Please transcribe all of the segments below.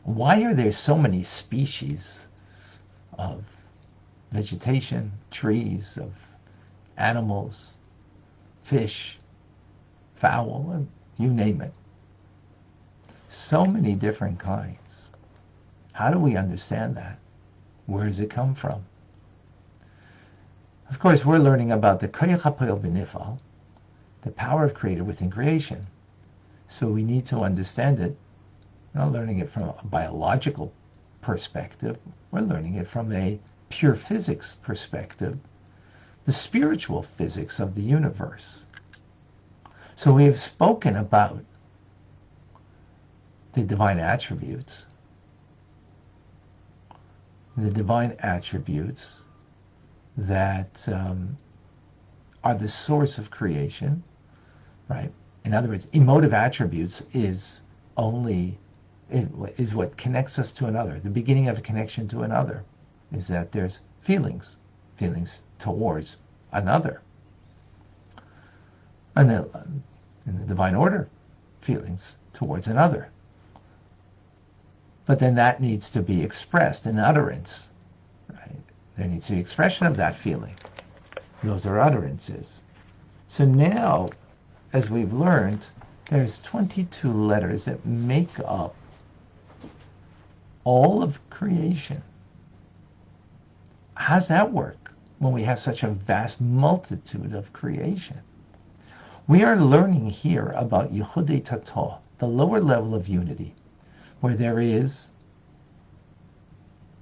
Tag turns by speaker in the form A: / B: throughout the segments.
A: Why are there so many species of vegetation, trees, of animals, fish, fowl, and you name it? So many different kinds. How do we understand that? Where does it come from? Of course, we're learning about the koyach hapoel b'nifal, the power of creator within creation. So we need to understand it. We're not learning it from a biological perspective. We're learning it from a pure physics perspective, the spiritual physics of the universe. So we have spoken about the divine attributes. The divine attributes that are the source of creation, right? In other words, emotive attributes is what connects us to another. The beginning of a connection to another is that there's feelings towards another. And then, in the divine order, feelings towards another. But then that needs to be expressed in utterance, right? There needs to be expression of that feeling. Those are utterances. So now, as we've learned, there's 22 letters that make up all of creation. How does that work when we have such a vast multitude of creation? We are learning here about Yichudei Tatah, the lower level of unity, where there is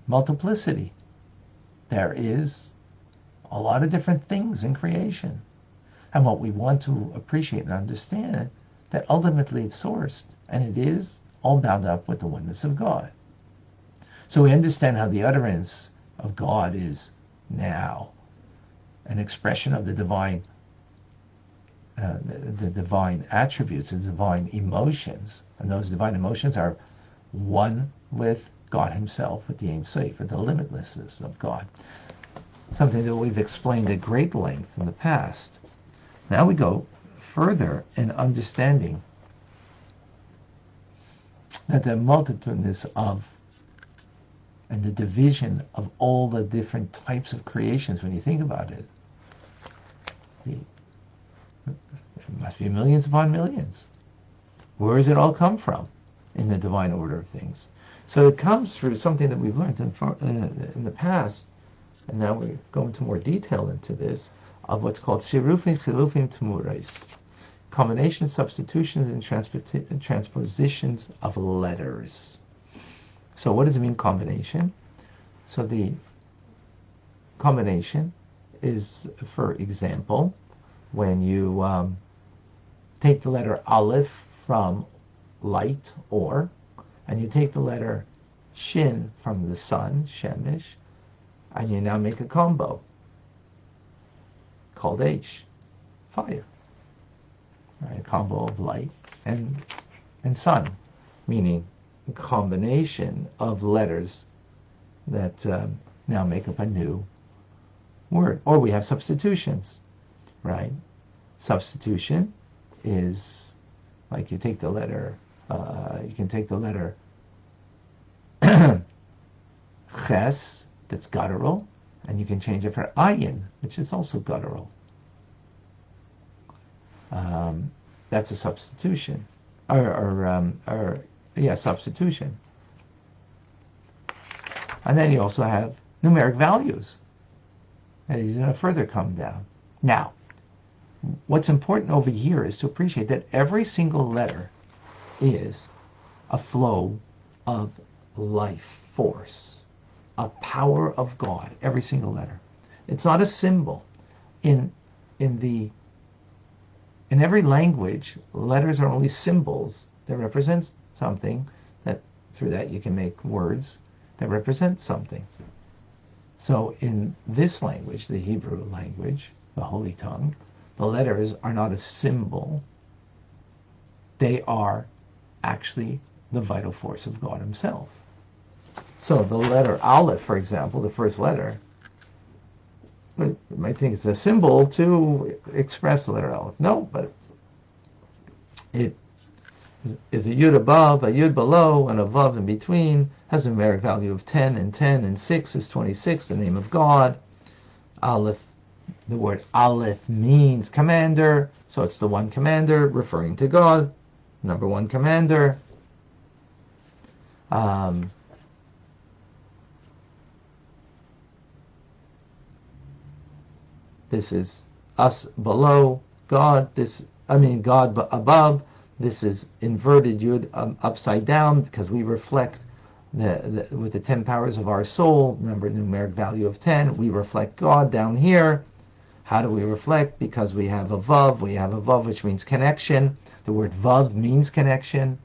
A: multiplicity. There is a lot of different things in creation. And what we want to appreciate and understand, that ultimately it's sourced, and it is all bound up with the oneness of God. So we understand how the utterance of God is now an expression of the divine attributes, the divine emotions, and those divine emotions are one with God Himself, with the Ein Sof, with the limitlessness of God. Something that we've explained at great length in the past. Now we go further in understanding that the multitudinous of and the division of all the different types of creations, when you think about it, it must be millions upon millions. Where does it all come from in the divine order of things? So it comes through something that we've learned in the past, and now we go into more detail into this, of what's called sirufim, chilufim, temurais, combinations, substitutions, and transpositions of letters. So what does it mean, combination? So the combination is, for example, when you take the letter Aleph from light, or, and you take the letter Shin from the sun, Shemesh, and you now make a combo called H, fire. Right? A combo of light and sun, meaning a combination of letters that now make up a new word. Or we have substitutions, right? Substitution is like you take the letter, you can take the letter Ches, that's guttural, and you can change it for Ayin, which is also guttural. That's a substitution, substitution. And then you also have numeric values, and he's going to further come down. Now, what's important over here is to appreciate that every single letter is a flow of life force, a power of God. Every single letter. It's not a symbol. In every language, letters are only symbols that represent something. That through that you can make words that represent something. So in this language, the Hebrew language, the Holy Tongue, the letters are not a symbol. They are actually the vital force of God Himself. So the letter Aleph, for example, the first letter, you might think it's a symbol to express the letter Aleph. No, but is a yud above, a yud below, and a vav in between, has a numeric value of 10, and 6 is 26, the name of God. Aleph, the word Aleph means commander, so it's the one commander referring to God, number one commander. This is us below, God. God above. This is inverted yud, upside down, because we reflect with the 10 powers of our soul, numeric value of 10. We reflect God down here. How do we reflect? Because we have a vav. We have a vav, which means connection. The word vav means connection,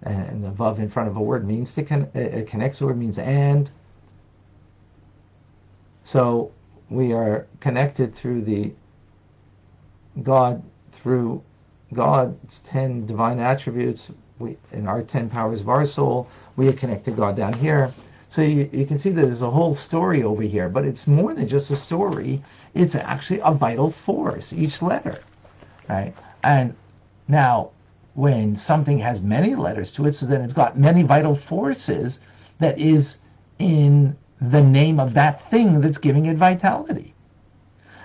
A: and the vav in front of a word means to connect. The word means and. So we are connected through God's 10 divine attributes. In our 10 powers of our soul, we are connected to God down here. So you can see that there's a whole story over here, but it's more than just a story. It's actually a vital force, each letter, right? And now, when something has many letters to it, so then it's got many vital forces that is in the name of that thing that's giving it vitality.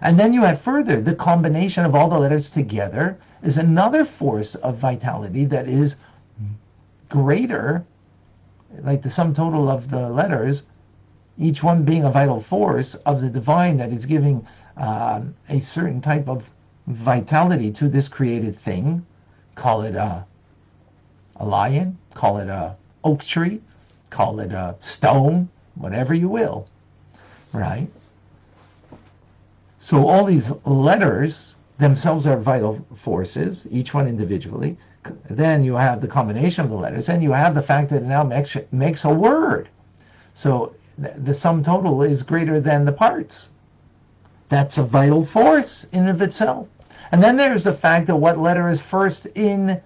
A: And then you add further, the combination of all the letters together is another force of vitality that is greater, like the sum total of the letters, each one being a vital force of the divine that is giving a certain type of vitality to this created thing. Call it a lion, call it a oak tree, call it a stone, whatever you will, right? So all these letters themselves are vital forces, each one individually. Then you have the combination of the letters, and you have the fact that it now makes a word. So the sum total is greater than the parts. That's a vital force in of itself. And then there's the fact that what letter is first in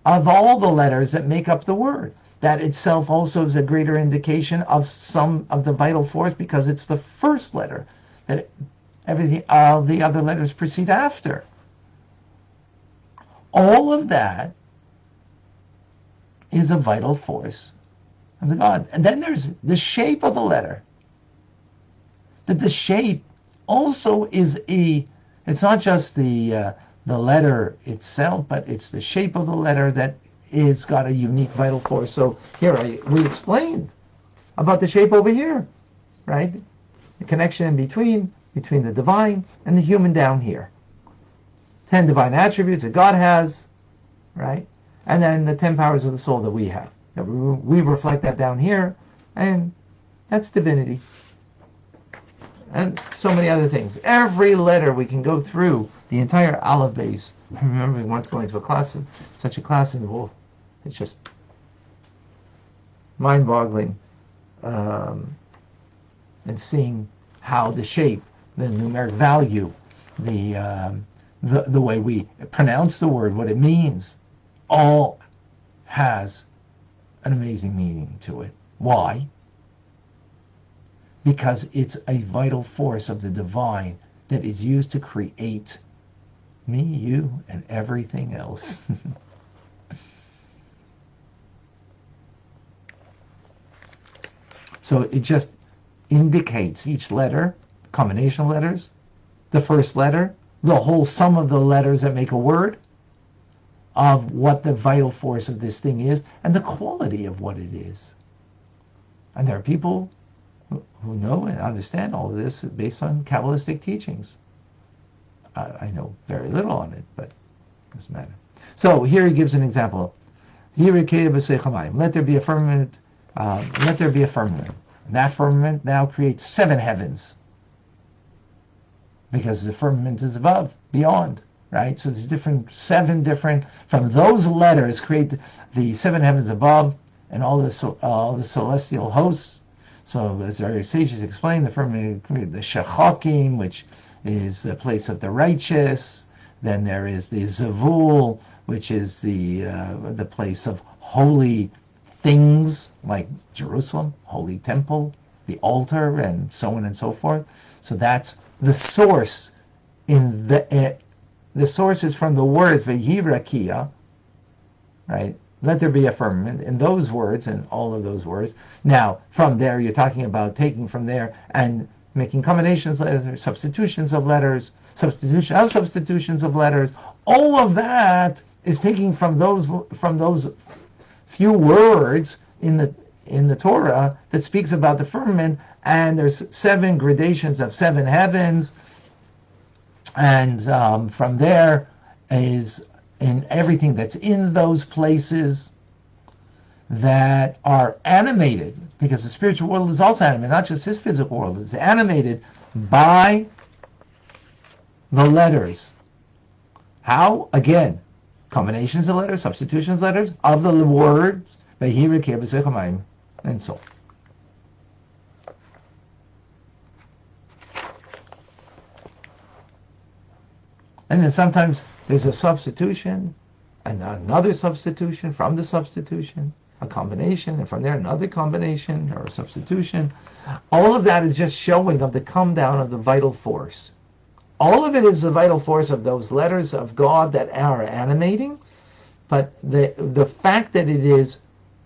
A: of all the letters that make up the word. That itself also is a greater indication of some of the vital force, because it's the first letter that everything, all the other letters proceed after. All of that is a vital force of the God. And then there's the shape of the letter. That the shape also is it's not just the letter itself, but it's the shape of the letter that is got a unique vital force. So here we explained about the shape over here, right? The connection between the divine and the human down here. 10 divine attributes that God has, right? And then the 10 powers of the soul that we have. That we reflect that down here, and that's divinity. And so many other things. Every letter we can go through the entire Aleph base. I remember once going to a class, such a class, and it's just mind-boggling, and seeing how the shape, the numeric value, the way we pronounce the word, what it means, all has an amazing meaning to it. Why? Because it's a vital force of the divine that is used to create me, you, and everything else. So it just indicates each letter, combination of letters, the first letter, the whole sum of the letters that make a word, of what the vital force of this thing is, and the quality of what it is. And there are people who know and understand all of this based on Kabbalistic teachings. I know very little on it, but it doesn't matter. So here he gives an example. Let there be a firmament. Let there be a firmament. And that firmament now creates 7 heavens, because the firmament is above, beyond, right? So there's 7 different, from those letters create the 7 heavens above, and all the celestial hosts. So as our sages explain, the firmament created the Shechakim, which is the place of the righteous. Then there is the Zavul, which is the place of holy things, like Jerusalem, holy temple, the altar, and so on and so forth. So that's the source. The source is from the words V'yirakia, right? Let there be a firmament in those words and all of those words. Now, from there, you're talking about taking from there and making combinations, letters, substitutions of letters, substitutions of letters. All of that is taking from those few words in the Torah that speaks about the firmament, and there's 7 gradations of 7 heavens, and from there is in everything that's in those places that are animated, because the spiritual world is also animated, not just this physical world. It's animated by the letters. How? Again, combinations of letters, substitutions of letters, of the words, and so on. And then sometimes there's a substitution, and another substitution from the substitution, a combination, and from there another combination or a substitution. All of that is just showing of the come down of the vital force. All of it is the vital force of those letters of God that are animating, but the fact that it is,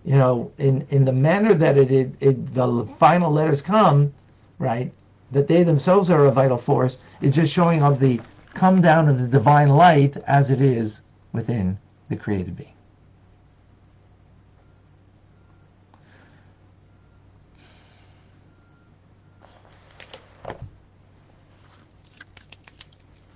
A: in the manner that the final letters come, right, that they themselves are a vital force, is just showing of the come down of the divine light as it is within the created being.